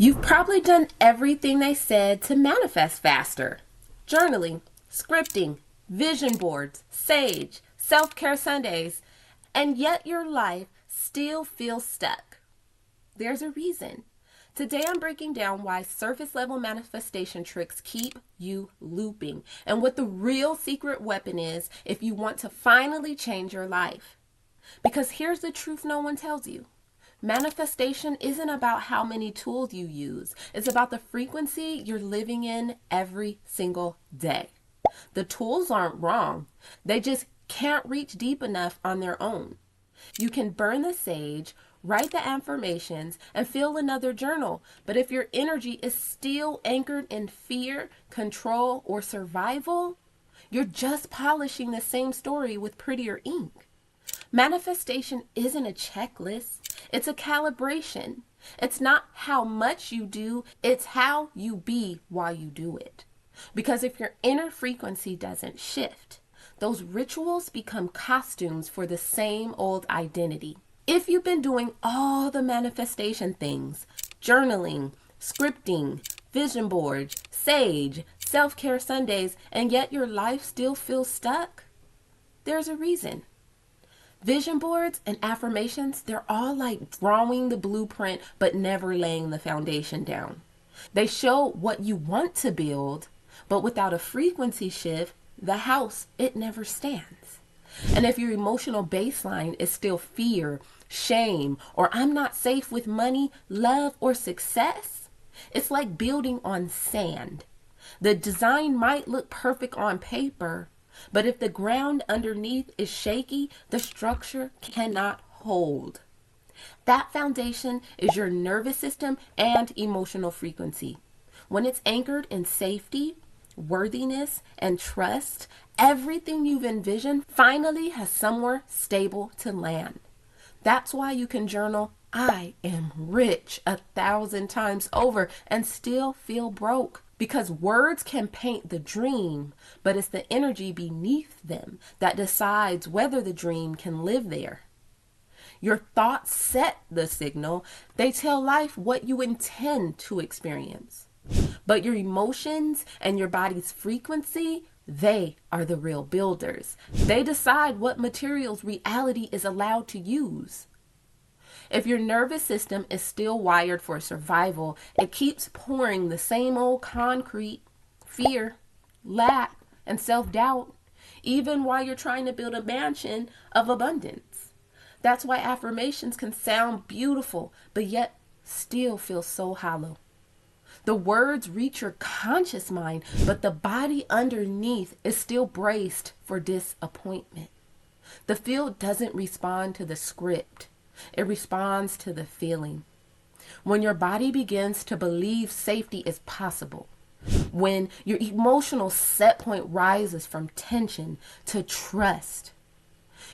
You've probably done everything they said to manifest faster. Journaling, scripting, vision boards, sage, self-care Sundays, and yet your life still feels stuck. There's a reason. Today I'm breaking down why surface level manifestation tricks keep you looping and what the real secret weapon is if you want to finally change your life. Because here's the truth no one tells you. Manifestation isn't about how many tools you use. It's about the frequency you're living in every single day. The tools aren't wrong. They just can't reach deep enough on their own. You can burn the sage, write the affirmations, and fill another journal. But if your energy is still anchored in fear, control, or survival, you're just polishing the same story with prettier ink. Manifestation isn't a checklist. It's a calibration. It's not how much you do, it's how you be while you do it. Because if your inner frequency doesn't shift, those rituals become costumes for the same old identity. If you've been doing all the manifestation things, journaling, scripting, vision boards, sage, self-care Sundays, and yet your life still feels stuck, there's a reason. Vision boards and affirmations, they're all like drawing the blueprint but never laying the foundation down. They show what you want to build, but without a frequency shift, the house, it never stands. And if your emotional baseline is still fear, shame, or I'm not safe with money, love, or success, it's like building on sand. The design might look perfect on paper, but if the ground underneath is shaky, the structure cannot hold. That foundation is your nervous system and emotional frequency. When it's anchored in safety, worthiness, and trust, everything you've envisioned finally has somewhere stable to land. That's why you can journal, I am rich 1,000 times over and still feel broke. Because words can paint the dream, but it's the energy beneath them that decides whether the dream can live there. Your thoughts set the signal. They tell life what you intend to experience. But your emotions and your body's frequency, they are the real builders. They decide what materials reality is allowed to use. If your nervous system is still wired for survival, it keeps pouring the same old concrete, fear, lack, and self-doubt, even while you're trying to build a mansion of abundance. That's why affirmations can sound beautiful, but yet still feel so hollow. The words reach your conscious mind, but the body underneath is still braced for disappointment. The field doesn't respond to the script. It responds to the feeling. When your body begins to believe safety is possible, when your emotional set point rises from tension to trust,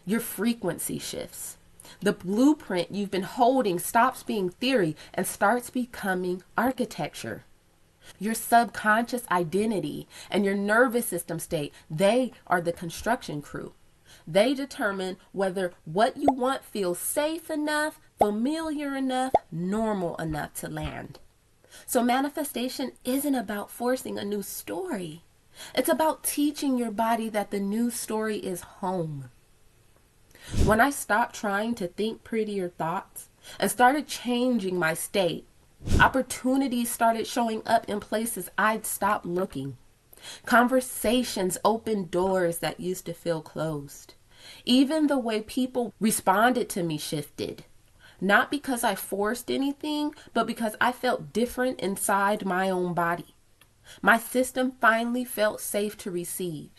your frequency shifts. The blueprint you've been holding stops being theory and starts becoming architecture. Your subconscious identity and your nervous system state, they are the construction crew. They determine whether what you want feels safe enough, familiar enough, normal enough to land. So manifestation isn't about forcing a new story. It's about teaching your body that the new story is home. When I stopped trying to think prettier thoughts and started changing my state, opportunities started showing up in places I'd stopped looking. Conversations opened doors that used to feel closed. Even the way people responded to me shifted. Not because I forced anything, but because I felt different inside my own body. My system finally felt safe to receive.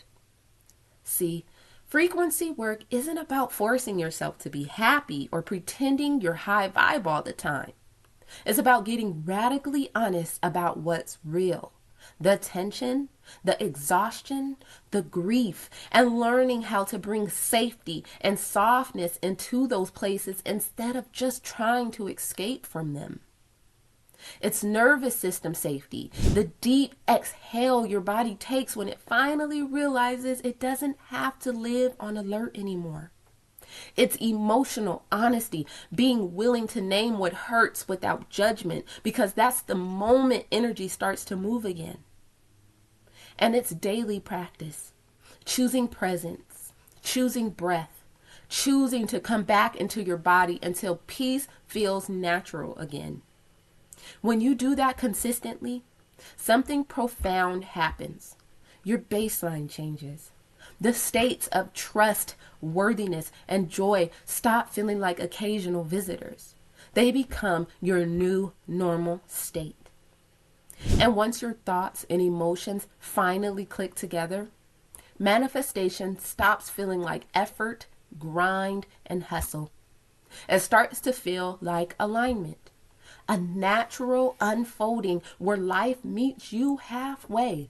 See, frequency work isn't about forcing yourself to be happy or pretending you're high vibe all the time. It's about getting radically honest about what's real. The tension, the exhaustion, the grief, and learning how to bring safety and softness into those places instead of just trying to escape from them. It's nervous system safety, the deep exhale your body takes when it finally realizes it doesn't have to live on alert anymore. It's emotional honesty, being willing to name what hurts without judgment, because that's the moment energy starts to move again. And it's daily practice, choosing presence, choosing breath, choosing to come back into your body until peace feels natural again. When you do that consistently, something profound happens. Your baseline changes. The states of trust, worthiness, and joy stop feeling like occasional visitors. They become your new normal state. And once your thoughts and emotions finally click together, manifestation stops feeling like effort, grind, and hustle. It starts to feel like alignment, a natural unfolding where life meets you halfway,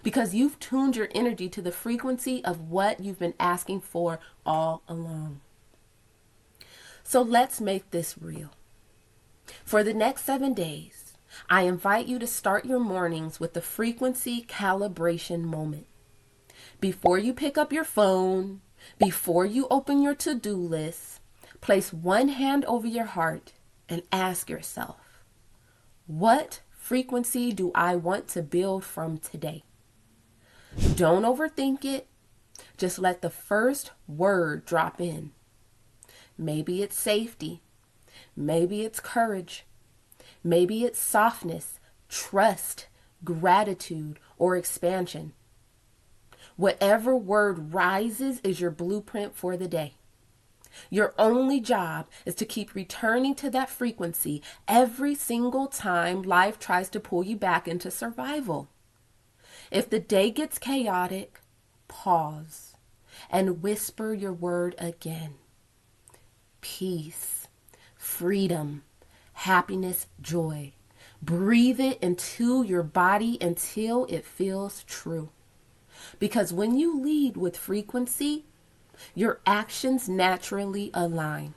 because you've tuned your energy to the frequency of what you've been asking for all along. So let's make this real. For the next 7 days, I invite you to start your mornings with the frequency calibration moment. Before you pick up your phone, before you open your to-do list, place one hand over your heart and ask yourself, what frequency do I want to build from today? Don't overthink it. Just let the first word drop in. Maybe it's safety. Maybe it's courage. Maybe it's softness, trust, gratitude, or expansion. Whatever word rises is your blueprint for the day. Your only job is to keep returning to that frequency every single time life tries to pull you back into survival. If the day gets chaotic, pause and whisper your word again. Peace, freedom, happiness, joy. Breathe it into your body until it feels true. Because when you lead with frequency, your actions naturally align.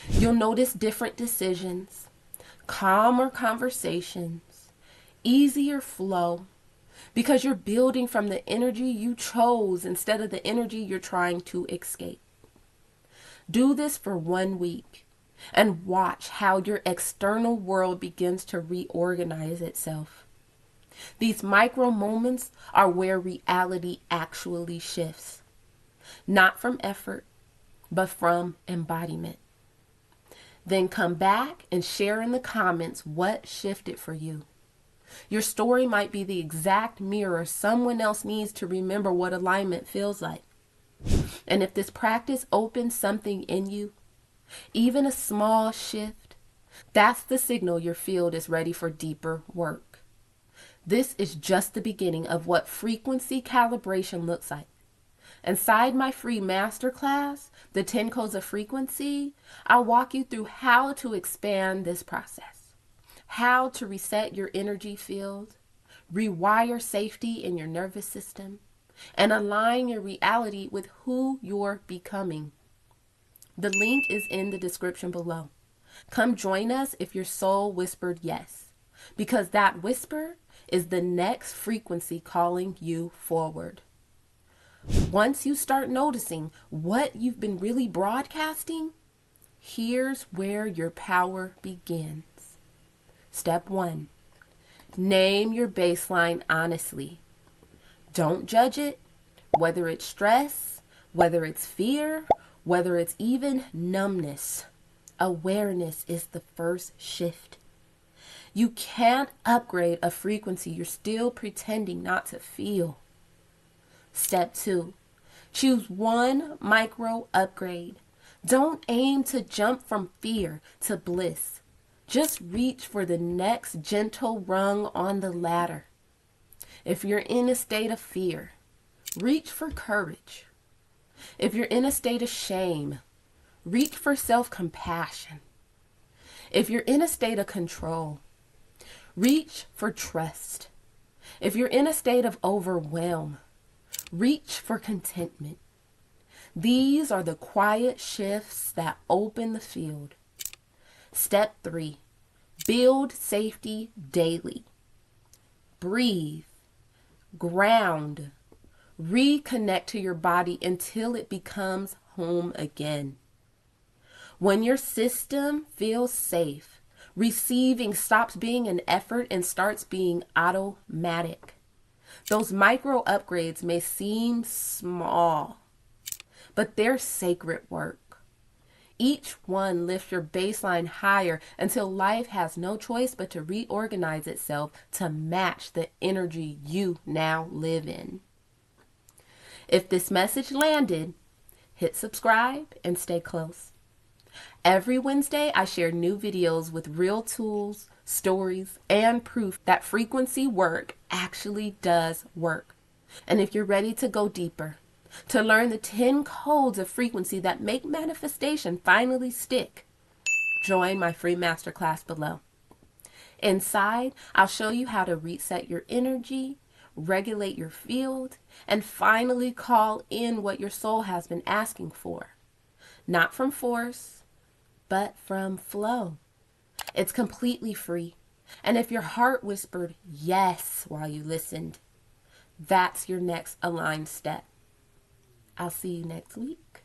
You'll notice different decisions, calmer conversations, easier flow, because you're building from the energy you chose instead of the energy you're trying to escape. Do this for 1 week and watch how your external world begins to reorganize itself. These micro moments are where reality actually shifts. Not from effort, but from embodiment. Then come back and share in the comments what shifted for you. Your story might be the exact mirror someone else needs to remember what alignment feels like. And if this practice opens something in you, even a small shift, that's the signal your field is ready for deeper work. This is just the beginning of what frequency calibration looks like. Inside my free masterclass, the 10 Codes of Frequency, I'll walk you through how to expand this process, how to reset your energy field, rewire safety in your nervous system, and align your reality with who you're becoming. The link is in the description below. Come join us if your soul whispered yes, because that whisper is the next frequency calling you forward. Once you start noticing what you've been really broadcasting, here's where your power begins. Step 1, name your baseline honestly. Don't judge it, whether it's stress, whether it's fear, whether it's even numbness. Awareness is the first shift. You can't upgrade a frequency you're still pretending not to feel. Step 2, choose one micro upgrade. Don't aim to jump from fear to bliss. Just reach for the next gentle rung on the ladder. If you're in a state of fear, reach for courage. If you're in a state of shame, reach for self-compassion. If you're in a state of control, reach for trust. If you're in a state of overwhelm, reach for contentment. These are the quiet shifts that open the field. Step 3, build safety daily. Breathe, ground, reconnect to your body until it becomes home again. When your system feels safe, receiving stops being an effort and starts being automatic. Those micro upgrades may seem small, but they're sacred work. Each one lifts your baseline higher until life has no choice but to reorganize itself to match the energy you now live in. If this message landed, hit subscribe and stay close. Every Wednesday, I share new videos with real tools, stories, and proof that frequency work actually does work. And if you're ready to go deeper, to learn the 10 codes of frequency that make manifestation finally stick, join my free masterclass below. Inside, I'll show you how to reset your energy, regulate your field, and finally call in what your soul has been asking for. Not from force, but from flow. It's completely free. And if your heart whispered yes while you listened, that's your next aligned step. I'll see you next week.